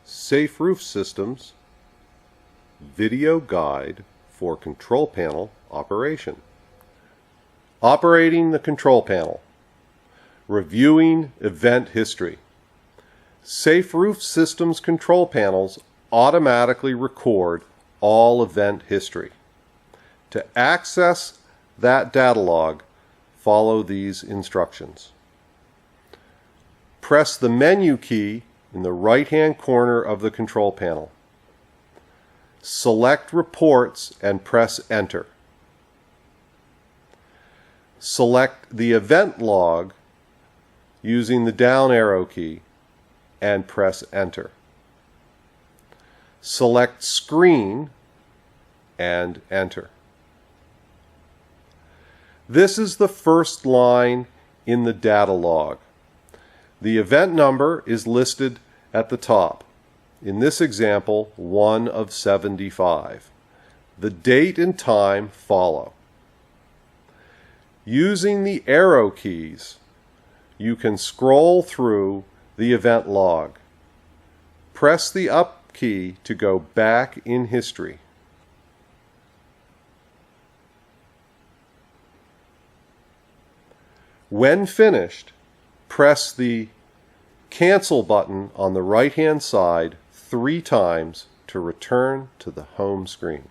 Safe Roof Systems Video Guide for Control Panel Operation. Operating the control panel. Reviewing event history. Safe Roof Systems control panels automatically record all event history. To access that data log, follow these instructions. Press the menu key in the right-hand corner of the control panel. Select Reports and press Enter. Select the event log using the down arrow key and press Enter. Select Screen and Enter. This is the first line in the data log. The event number is listed at the top. In this example, 1 of 75. The date and time follow. Using the arrow keys, you can scroll through the event log. Press the up key to go back in history. When finished, press the Cancel button on the right-hand side 3 times to return to the home screen.